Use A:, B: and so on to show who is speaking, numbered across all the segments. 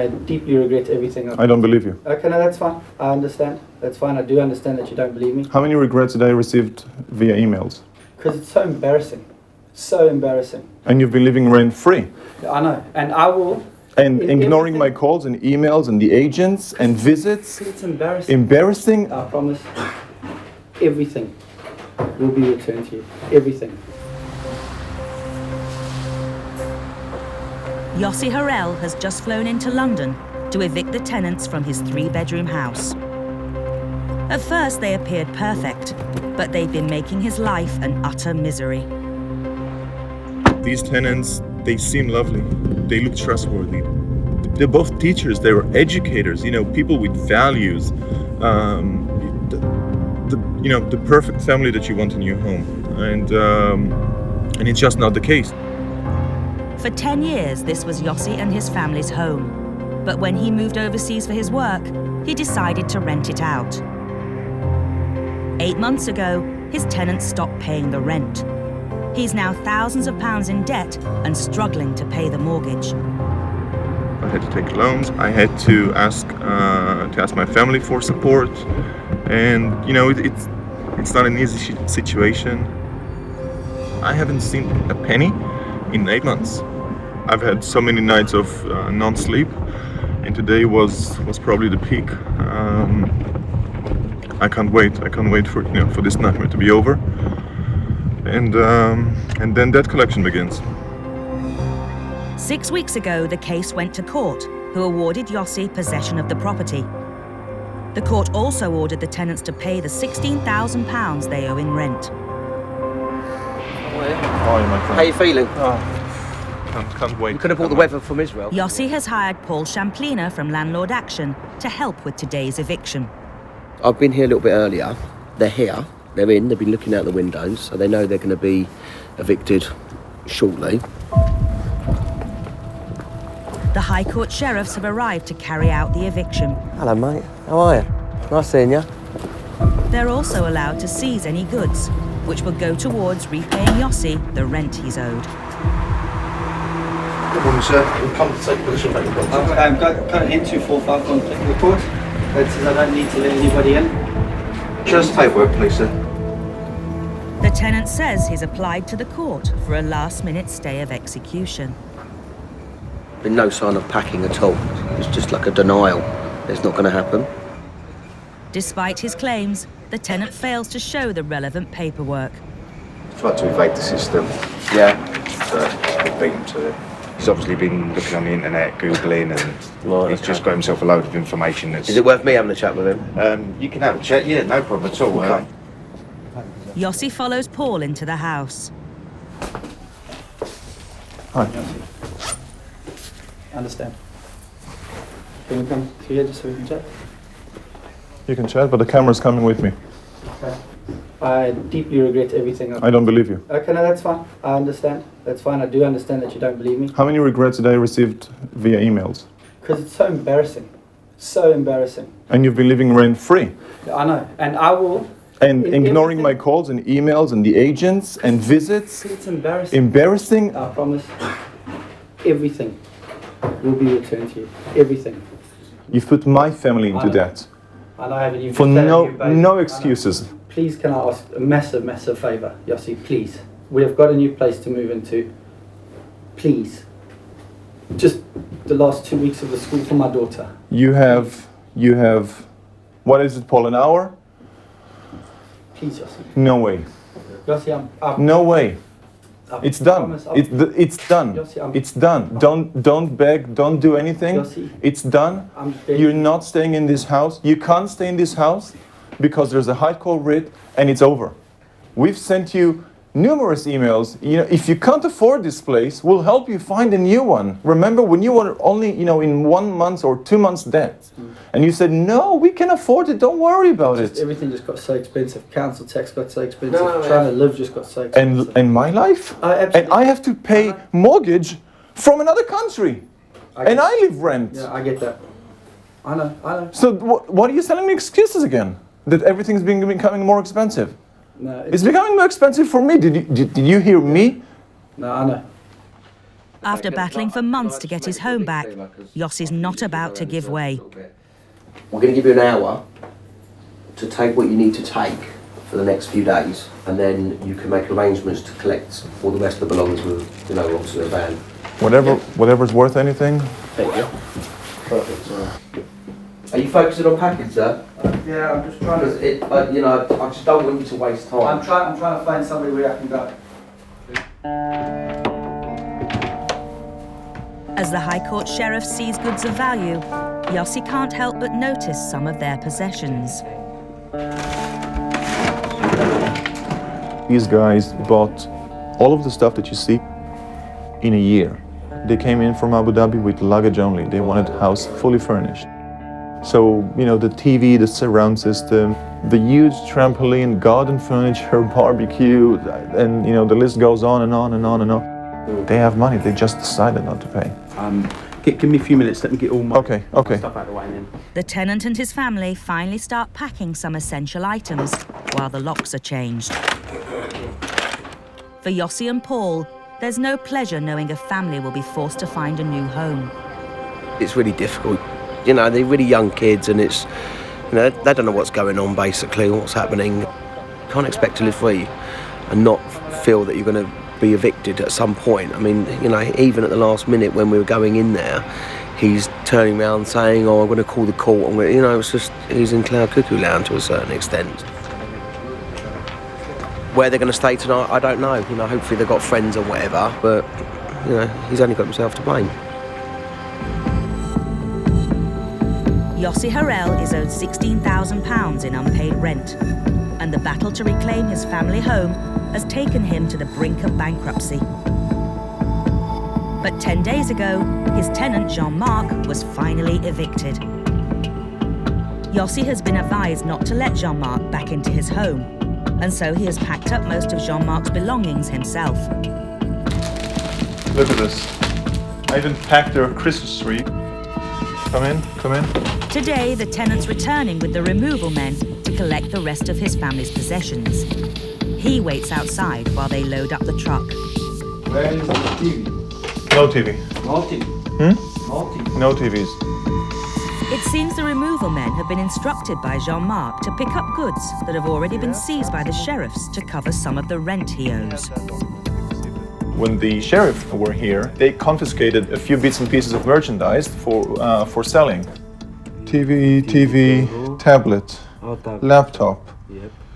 A: I deeply regret everything.
B: I don't believe you.
A: Okay, no, that's fine. I understand. That's fine. I do understand that you don't believe me.
B: How many regrets did I received via emails?
A: Because it's so embarrassing. So embarrassing.
B: And you've been living rent-free.
A: I know. And I will...
B: And ignoring my calls and emails and the agents and visits.
A: It's embarrassing.
B: Embarrassing.
A: I promise. Everything will be returned to you. Everything.
C: Yossi Harel has just flown into London to evict the tenants from his 3-bedroom house. At first they appeared perfect, but they've been making his life an utter misery.
B: These tenants, they seem lovely. They look trustworthy. They're both teachers, they're educators, you know, people with values. The perfect family that you want in your home. And it's just not the case.
C: For 10 years, this was Yossi and his family's home. But when he moved overseas for his work, he decided to rent it out. 8 months ago, his tenants stopped paying the rent. He's now thousands of pounds in debt and struggling to pay the mortgage.
B: I had to take loans. I had to ask my family for support, and you know it's not an easy situation. I haven't seen a penny in 8 months. I've had so many nights of non-sleep, and today was probably the peak. I can't wait. I can't wait for this nightmare to be over, and then debt collection begins.
C: 6 weeks ago, the case went to court, who awarded Yossi possession of the property. The court also ordered the tenants to pay the £16,000 they owe in rent.
D: Hi, my friend.
E: How are you feeling?
B: Can't wait.
E: You could have brought the weather from Israel.
C: Yossi has hired Paul Champlina from Landlord Action to help with today's eviction.
E: I've been here a little bit earlier. They're here. They're in. They've been looking out the windows, so they know they're going to be evicted shortly.
C: The High Court sheriffs have arrived to carry out the eviction.
E: Hello, mate. How are you? Nice seeing you.
C: They're also allowed to seize any goods, which will go towards repaying Yossi the rent he's owed.
D: Good morning, sir. We'll come to take possession of your property.
A: I've got an N245 on the report that says I don't need to let anybody in.
D: Just paperwork, please, sir.
C: The tenant says he's applied to the court for a last-minute stay of execution.
E: Been no sign of packing at all. It's just like a denial. It's not going to happen.
C: Despite his claims, the tenant fails to show the relevant paperwork.
F: Tried to evade the system.
E: Yeah.
F: But beat him to it. He's obviously been looking on the internet, Googling, and
E: Right,
F: he's just got himself a load of information that's...
E: Is it worth me having a chat with him?
F: You can have a chat, yeah, no problem at all.
E: Okay.
C: Yossi follows Paul into the house.
B: Hi.
A: Understand. Can we come here just so we can chat?
B: You can chat, but the camera's coming with me.
A: Okay. I deeply regret everything.
B: I don't believe you.
A: Okay, no, that's fine. I understand. That's fine. I do understand that you don't believe me.
B: How many regrets did I received via emails?
A: Because it's so embarrassing. So embarrassing.
B: And you've been living rent-free.
A: I know. And I will...
B: And ignoring
A: everything-
B: my calls and emails and the agents and visits.
A: It's embarrassing.
B: Embarrassing.
A: I promise. Everything will be returned to you. Everything.
B: You've put my family into
A: I know.
B: debt.
A: I know I haven't even...
B: For
A: said it to you, babe.
B: no
A: I know.
B: excuses.
A: Please, can I ask a massive favour, Yossi, please. We have got a new place to move into. Please. Just the last 2 weeks of the school for my daughter.
B: You have, what is it, Paul, an hour?
A: Please, Yossi.
B: No way.
A: Yossi, I'm
B: No way. It's done.
A: promise,
B: It's done.
A: Yossi,
B: It's done. Don't beg. Don't do anything.
A: Yossi,
B: It's done.
A: I'm begging.
B: You're not staying in this house. You can't stay in this house because there's a high court writ and it's over. We've sent you numerous emails. You know, if you can't afford this place, we'll help you find a new one. Remember when you were only, in 1 month or 2 months debt, and you said, no, we can afford it. Don't worry about it.
A: Everything just got so expensive. Council tax got so expensive. Trying to live just got so
B: And
A: expensive.
B: and my life,
A: Absolutely.
B: and I have to pay mortgage from another country, and I live rent.
A: Yeah, I get that. I know.
B: So what are you selling me excuses again? That everything's becoming more expensive.
A: No,
B: It's becoming more expensive for me. Did you hear me?
A: No, I know.
C: After battling for months to get his home back, Yossi's not about to give way.
E: We're going to give you an hour to take what you need to take for the next few days, and then you can make arrangements to collect all the rest of the belongings with, obviously a van.
B: Whatever's worth anything.
E: Thank you. Perfect. Are you focusing on packing, sir?
A: Yeah, I'm just trying to.
E: I just don't want you to waste time.
A: I'm trying to find somebody where I can go.
C: As the High Court Sheriff sees goods of value, Yossi can't help but notice some of their possessions.
B: These guys bought all of the stuff that you see in a year. They came in from Abu Dhabi with luggage only. They wanted the house fully furnished. So, the TV, the surround system, the huge trampoline, garden furniture, barbecue, and, the list goes on and on and on and on. They have money, they just decided not to pay.
A: Give me a few minutes, let me get all my
B: Okay.
A: stuff out of the way then.
C: The tenant and his family finally start packing some essential items while the locks are changed. For Yossi and Paul, there's no pleasure knowing a family will be forced to find a new home.
E: It's really difficult. They're really young kids, and it's, they don't know what's going on, basically, what's happening. You can't expect to live free and not feel that you're going to be evicted at some point. I mean, even at the last minute when we were going in there, he's turning around saying, I'm going to call the court. It's just, he's in cloud cuckoo land to a certain extent. Where they're going to stay tonight, I don't know. Hopefully they've got friends or whatever, but, he's only got himself to blame.
C: Yossi Harel is owed £16,000 in unpaid rent, and the battle to reclaim his family home has taken him to the brink of bankruptcy. But 10 days ago, his tenant, Jean-Marc, was finally evicted. Yossi has been advised not to let Jean-Marc back into his home, and so he has packed up most of Jean-Marc's belongings himself.
B: Look at this. I even packed their Christmas tree. Come in.
C: Today, the tenant's returning with the removal men to collect the rest of his family's possessions. He waits outside while they load up the truck.
A: Where is the TV?
B: No TV.
A: No TV. No TV.
B: No TVs.
C: It seems the removal men have been instructed by Jean-Marc to pick up goods that have already been seized by the sheriffs to cover some of the rent he owes.
B: When the sheriff were here, they confiscated a few bits and pieces of merchandise for selling. TV, tablet, laptop,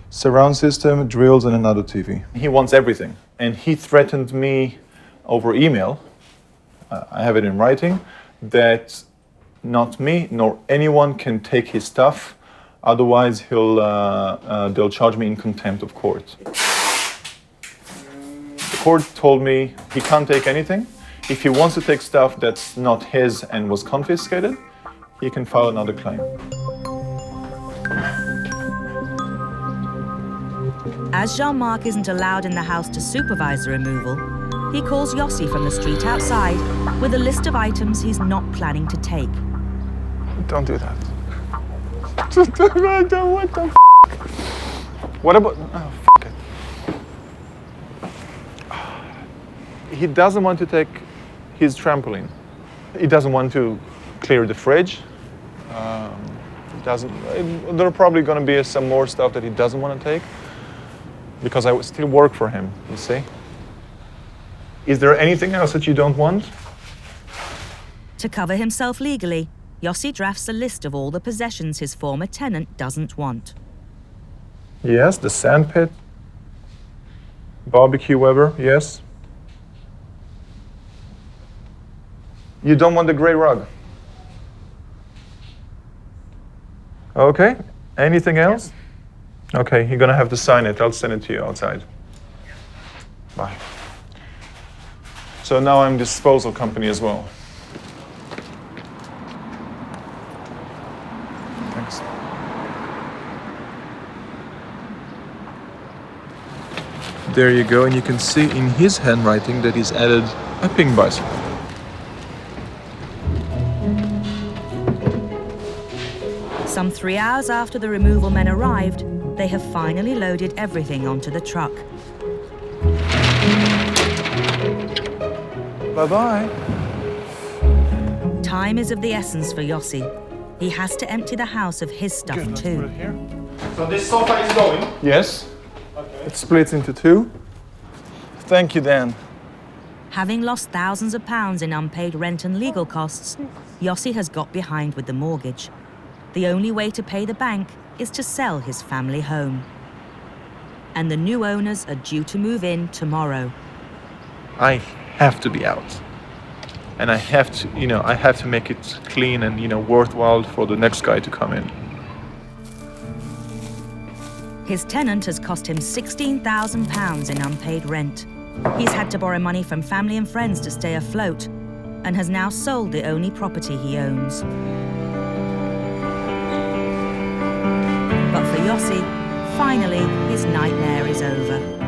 B: surround system, drills, and another TV. He wants everything, and he threatened me over email, I have it in writing, that not me nor anyone can take his stuff, otherwise they'll charge me in contempt of court. The court told me he can't take anything. If he wants to take stuff that's not his and was confiscated, he can file another claim.
C: As Jean-Marc isn't allowed in the house to supervise the removal, he calls Yossi from the street outside with a list of items he's not planning to take.
B: Don't do that. What the f***? What about... Oh, f*** it. He doesn't want to take his trampoline. He doesn't want to clear the fridge. There are probably going to be some more stuff that he doesn't want to take because I still work for him, you see? Is there anything else that you don't want?
C: To cover himself legally, Yossi drafts a list of all the possessions his former tenant doesn't want.
B: Yes, the sandpit, barbecue Weber, yes. You don't want the gray rug. Okay, anything else? Okay, you're gonna have to sign it. I'll send it to you outside. Bye. So now I'm disposal company as well. Thanks. There you go, and you can see in his handwriting that he's added a pink bicycle.
C: Some 3 hours after the removal men arrived, they have finally loaded everything onto the truck.
G: Bye-bye.
C: Time is of the essence for Yossi. He has to empty the house of his stuff
G: Good, let's put
C: too.
G: it here.
D: So this sofa is going?
G: Yes. It splits into two. Thank you, Dan.
C: Having lost thousands of pounds in unpaid rent and legal costs, Yossi has got behind with the mortgage. The only way to pay the bank is to sell his family home. And the new owners are due to move in tomorrow.
G: I have to be out. And I have to make it clean and, worthwhile for the next guy to come in.
C: His tenant has cost him £16,000 in unpaid rent. He's had to borrow money from family and friends to stay afloat, and has now sold the only property he owns. But for Yossi, finally, his nightmare is over.